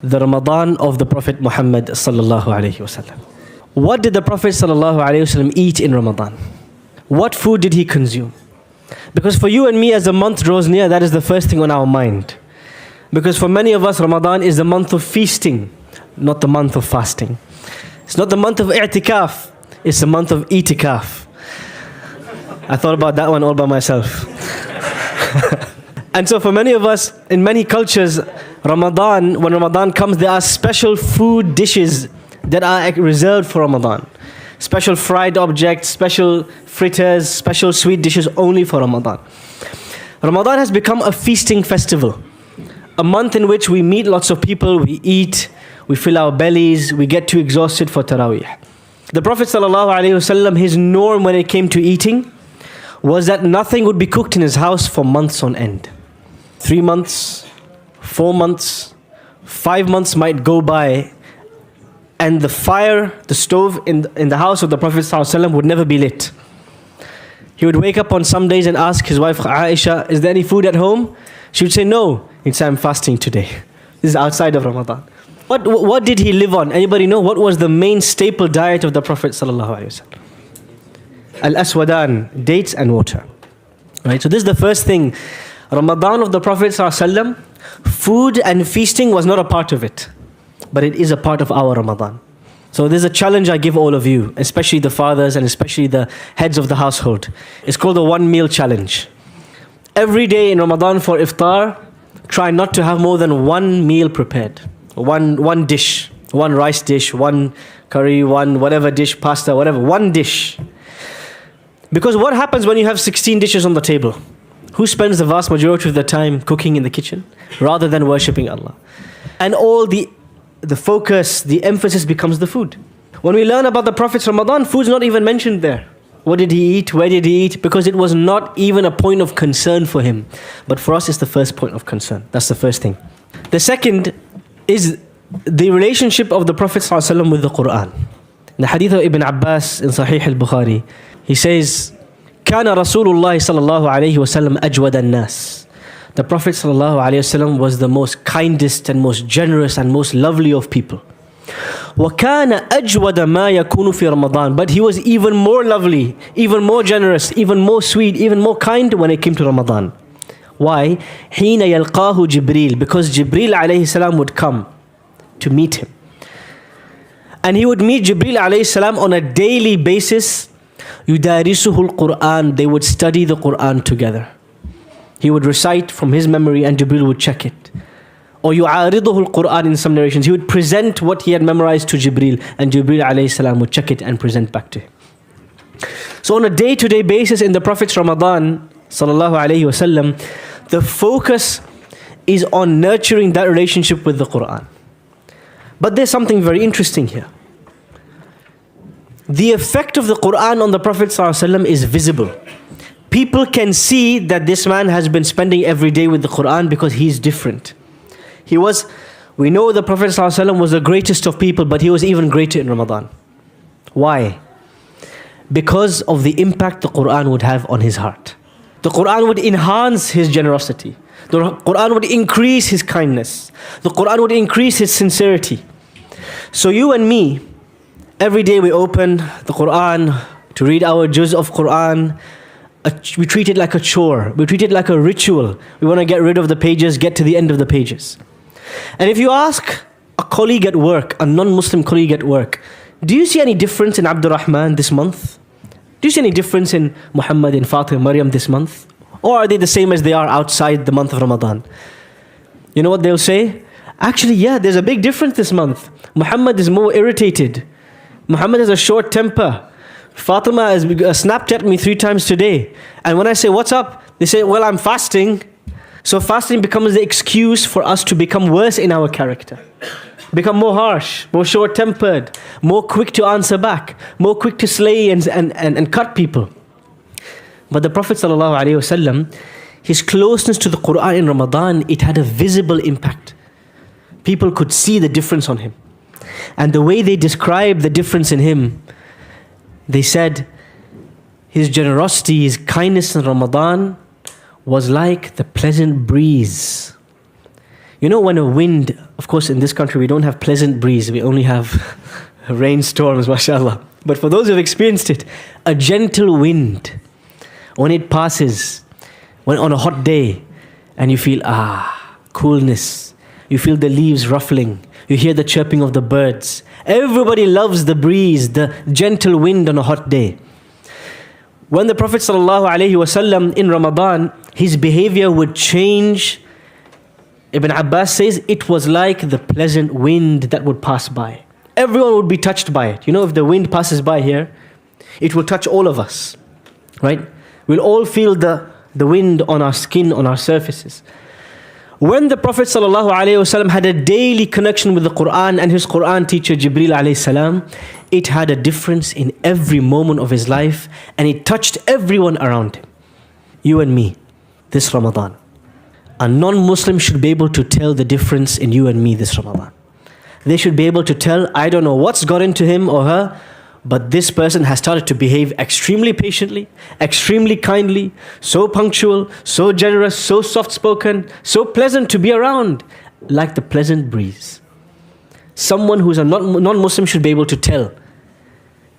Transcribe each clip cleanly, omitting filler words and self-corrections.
the Ramadan of the Prophet Muhammad sallallahu alaihi wasallam. What did the Prophet sallallahu alaihi wasallam eat in Ramadan? What food did he consume? Because for you and me, as the month draws near, that is the first thing on our mind. Because for many of us, Ramadan is the month of feasting, not the month of fasting. It's not the month of i'tikaf, it's the month of itikaf. I thought about that one all by myself. And so for many of us, in many cultures, Ramadan, when Ramadan comes, there are special food dishes that are reserved for Ramadan. Special fried objects, special fritters, special sweet dishes only for Ramadan. Ramadan has become a feasting festival. A month in which we meet lots of people, we eat, we fill our bellies, we get too exhausted for Taraweeh. The Prophet ﷺ, his norm when it came to eating was that nothing would be cooked in his house for months on end. 3 months, 4 months, 5 months might go by, and the fire, the stove in the house of the Prophet ﷺ would never be lit. He would wake up on some days and ask his wife Aisha, is there any food at home? She would say, no. He'd say, I'm fasting today. This is outside of Ramadan. What did he live on? Anybody know? What was the main staple diet of the Prophet ﷺ? Al-aswadan, dates and water. Right? So this is the first thing. Ramadan of the Prophet ﷺ, food and feasting was not a part of it, but it is a part of our Ramadan. So there's a challenge I give all of you, especially the fathers and especially the heads of the household. It's called the 1 meal challenge. Every day in Ramadan for iftar, try not to have more than 1 meal prepared. One dish, 1 rice dish, 1 curry, 1 whatever dish, pasta, whatever, 1 dish. Because what happens when you have 16 dishes on the table? Who spends the vast majority of the time cooking in the kitchen rather than worshipping Allah? And all the focus, the emphasis becomes the food. When we learn about the Prophet's Ramadan, food's not even mentioned there. What did he eat? Where did he eat? Because it was not even a point of concern for him. But for us, it's the first point of concern. That's the first thing. The second is the relationship of the Prophet ﷺ with the Qur'an. In the hadith of Ibn Abbas in Sahih al-Bukhari, he says, كان رسول الله صلى الله عليه وسلم أجود الناس. The Prophet ﷺ was the most kindest and most generous and most lovely of people. وَكَانَ أَجْوَدَ مَا يَكُونُ فِي رَمَضَانِ. But he was even more lovely, even more generous, even more sweet, even more kind when it came to Ramadan. Why? حِينَ يَلْقَاهُ جِبْرِيلٌ. Because Jibreel alayhi salam would come to meet him. And he would meet Jibreel alayhi salam on a daily basis. يُدَارِسُهُ الْقُرْآنِ. They would study the Qur'an together. He would recite from his memory and Jibreel would check it. Or يُعَارِضُهُ الْقُرْآنِ in some narrations. He would present what he had memorized to Jibreel and Jibreel alayhi salam would check it and present back to him. So on a day-to-day basis in the Prophet's Ramadan sallallahu alayhi wasallam, the focus is on nurturing that relationship with the Qur'an. But there's something very interesting here. The effect of the Qur'an on the Prophet ﷺ is visible. People can see that this man has been spending every day with the Qur'an because he's different. We know the Prophet ﷺ was the greatest of people, but he was even greater in Ramadan. Why? Because of the impact the Qur'an would have on his heart. The Qur'an would enhance his generosity. The Qur'an would increase his kindness. The Qur'an would increase his sincerity. So you and me, every day we open the Qur'an to read our juz of Qur'an. We treat it like a chore. We treat it like a ritual. We want to get rid of the pages, get to the end of the pages. And if you ask a colleague at work, a non-Muslim colleague at work, do you see any difference in Abdurrahman this month? Do you see any difference in Muhammad, in Fatima, Maryam this month? Or are they the same as they are outside the month of Ramadan? You know what they'll say? Actually, yeah, there's a big difference this month. Muhammad is more irritated. Muhammad has a short temper. Fatima has snapped at me 3 times today. And when I say, what's up? They say, well, I'm fasting. So fasting becomes the excuse for us to become worse in our character. Become more harsh, more short-tempered, more quick to answer back, more quick to slay and cut people. But the Prophet ﷺ, his closeness to the Qur'an in Ramadan, it had a visible impact. People could see the difference on him. And the way they described the difference in him, they said, his generosity, his kindness in Ramadan was like the pleasant breeze. You know, when a wind, of course in this country we don't have pleasant breeze, we only have rainstorms, mashallah. But for those who have experienced it, a gentle wind, when it passes, when on a hot day, and you feel, coolness, you feel the leaves ruffling, you hear the chirping of the birds. Everybody loves the breeze, the gentle wind on a hot day. When the Prophet ﷺ in Ramadan, his behavior would change. Ibn Abbas says it was like the pleasant wind that would pass by. Everyone would be touched by it. You know, if the wind passes by here, it will touch all of us, right? We'll all feel the wind on our skin, on our surfaces. When the Prophet ﷺ had a daily connection with the Qur'an and his Qur'an teacher Jibreel alayhi salam, it had a difference in every moment of his life, and it touched everyone around him. You and me, this Ramadan. A non-Muslim should be able to tell the difference in you and me this Ramadan. They should be able to tell, I don't know what's got into him or her, but this person has started to behave extremely patiently, extremely kindly, so punctual, so generous, so soft-spoken, so pleasant to be around, like the pleasant breeze. Someone who's a non-Muslim should be able to tell.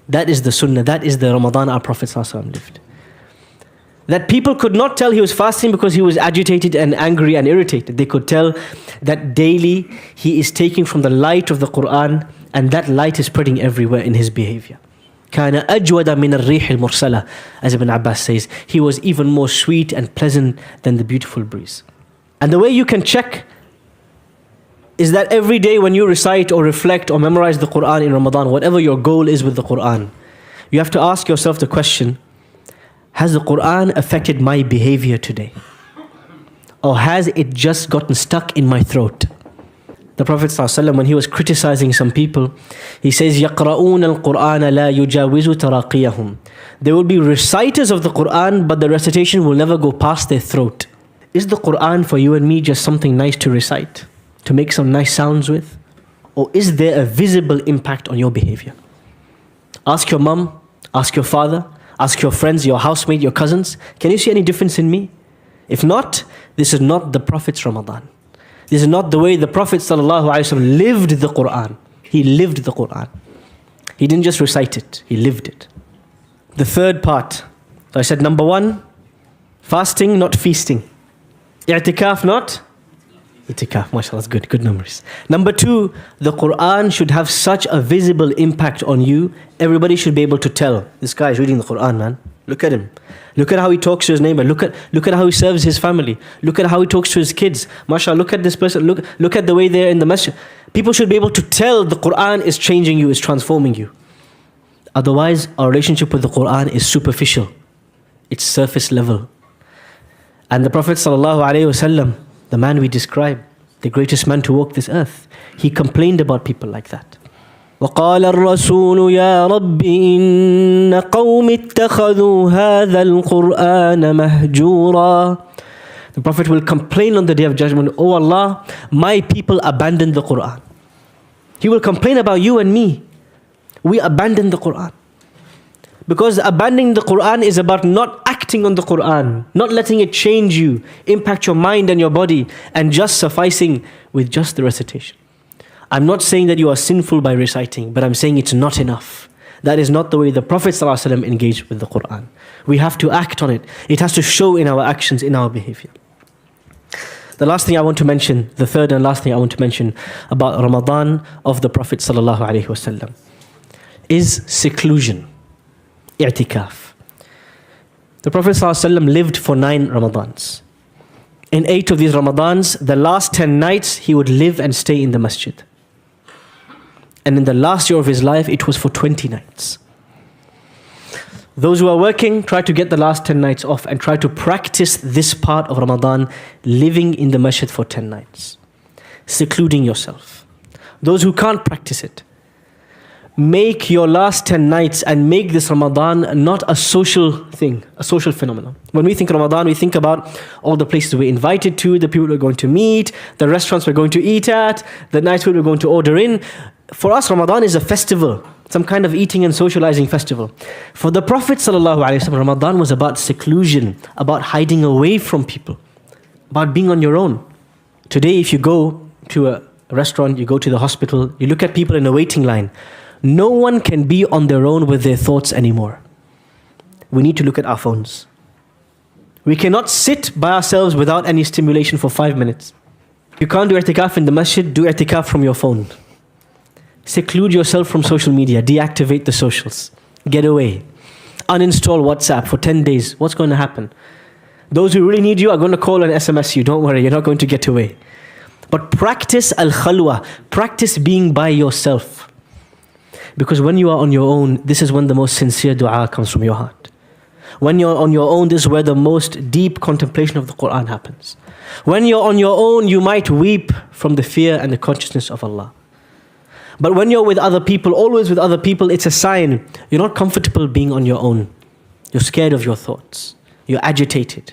That is the sunnah, that is the Ramadan our Prophet ﷺ lived. That people could not tell he was fasting because he was agitated and angry and irritated. They could tell that daily he is taking from the light of the Qur'an, and that light is spreading everywhere in his behavior. كَانَ أَجْوَدَ مِنَ الرِّيحِ الْمُرْسَلَةِ, as Ibn Abbas says, he was even more sweet and pleasant than the beautiful breeze. And the way you can check is that every day when you recite or reflect or memorize the Qur'an in Ramadan, whatever your goal is with the Qur'an, you have to ask yourself the question, has the Qur'an affected my behavior today? Or has it just gotten stuck in my throat? The Prophet ﷺ, when he was criticizing some people, he says, يَقْرَؤُونَ الْقُرْآنَ لَا يُجَاوِزُ تَرَاقِيَهُم. They will be reciters of the Qur'an, but the recitation will never go past their throat. Is the Qur'an for you and me just something nice to recite, to make some nice sounds with? Or is there a visible impact on your behavior? Ask your mum, ask your father, ask your friends, your housemate, your cousins. Can you see any difference in me? If not, this is not the Prophet's Ramadan. This is not the way the Prophet ﷺ lived the Qur'an. He lived the Qur'an. He didn't just recite it, he lived it. The third part. So I said number 1, fasting, not feasting. I'tikaf, not? Itikaf, mashallah, that's good, good numbers. Number 2, the Qur'an should have such a visible impact on you. Everybody should be able to tell, this guy is reading the Qur'an, man. Look at him. Look at how he talks to his neighbor. Look at how he serves his family. Look at how he talks to his kids. MashaAllah, look at this person. Look at the way they're in the masjid. People should be able to tell the Qur'an is changing you, is transforming you. Otherwise, our relationship with the Qur'an is superficial. It's surface level. And the Prophet ﷺ, the man we describe, the greatest man to walk this earth, he complained about people like that. وقال الرسول يا رب إن قوم اتخذوا هذا القرآن مهجورا. The Prophet will complain on the Day of Judgment, Oh Allah, my people abandoned the Qur'an. He will complain about you and me. We abandoned the Qur'an. Because abandoning the Qur'an is about not acting on the Qur'an, not letting it change you, impact your mind and your body, and just sufficing with just the recitation. I'm not saying that you are sinful by reciting, but I'm saying it's not enough. That is not the way the Prophet ﷺ engaged with the Qur'an. We have to act on it. It has to show in our actions, in our behavior. The last thing I want to mention, the third and last thing I want to mention about Ramadan of the Prophet ﷺ is seclusion, i'tikaf. The Prophet ﷺ lived for 9 Ramadans. In 8 of these Ramadans, the last 10 nights, he would live and stay in the masjid. And in the last year of his life, it was for 20 nights. Those who are working, try to get the last 10 nights off and try to practice this part of Ramadan, living in the masjid for 10 nights. Secluding yourself. Those who can't practice it, make your last 10 nights and make this Ramadan not a social thing, a social phenomenon. When we think Ramadan, we think about all the places we're invited to, the people we're going to meet, the restaurants we're going to eat at, the nights we're going to order in. For us, Ramadan is a festival, some kind of eating and socializing festival. For the Prophet ﷺ, Ramadan was about seclusion, about hiding away from people, about being on your own, Today, if you go to a restaurant, you go to the hospital, you look at people in a waiting line, no one can be on their own with their thoughts anymore. We need to look at our phones. We cannot sit by ourselves without any stimulation for 5 minutes. You can't do i'tikaf in the masjid, do i'tikaf from your phone. Seclude yourself from social media, deactivate the socials, get away. Uninstall WhatsApp for 10 days. What's going to happen? Those who really need you are going to call and SMS you. Don't worry, you're not going to get away. But practice al-khalwa, practice being by yourself. Because when you are on your own, this is when the most sincere dua comes from your heart. When you're on your own, this is where the most deep contemplation of the Qur'an happens. When you're on your own, you might weep from the fear and the consciousness of Allah. But when you're with other people, always with other people, it's a sign you're not comfortable being on your own. You're scared of your thoughts. You're agitated.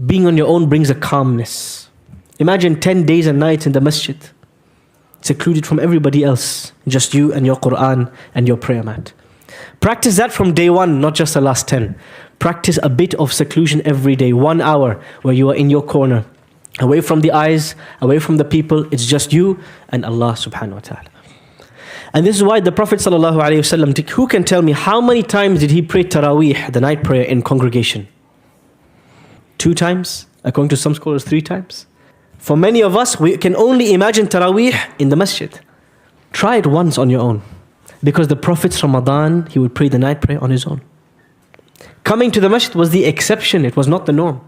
Being on your own brings a calmness. Imagine 10 days and nights in the masjid, secluded from everybody else, just you and your Qur'an and your prayer mat. Practice that from day one, not just the last 10. Practice a bit of seclusion every day, 1 hour where you are in your corner, away from the eyes, away from the people. It's just you and Allah subhanahu wa ta'ala. And this is why the Prophet sallallahu alaihi wasallam, who can tell me how many times did he pray Taraweeh, the night prayer, in congregation? 2 times? According to some scholars, 3 times. For many of us, we can only imagine Taraweeh in the masjid. Try it once on your own. Because the Prophet's Ramadan, he would pray the night prayer on his own. Coming to the masjid was the exception, it was not the norm.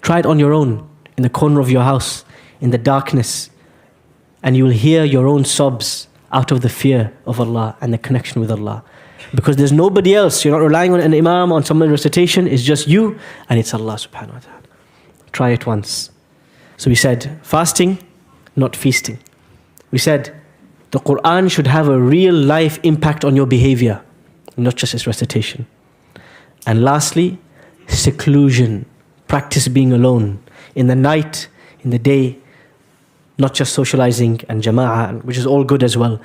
Try it on your own, in the corner of your house, in the darkness, and you will hear your own sobs out of the fear of Allah and the connection with Allah. Because there's nobody else, you're not relying on an imam, on someone's recitation, it's just you and it's Allah subhanahu wa ta'ala. Try it once. So we said, fasting, not feasting. We said, the Qur'an should have a real life impact on your behavior, not just its recitation. And lastly, seclusion. Practice being alone. In the night, in the day, not just socializing and jama'ah, which is all good as well,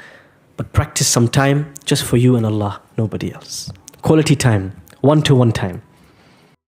but practice some time just for you and Allah, nobody else. Quality time, one-to-one time.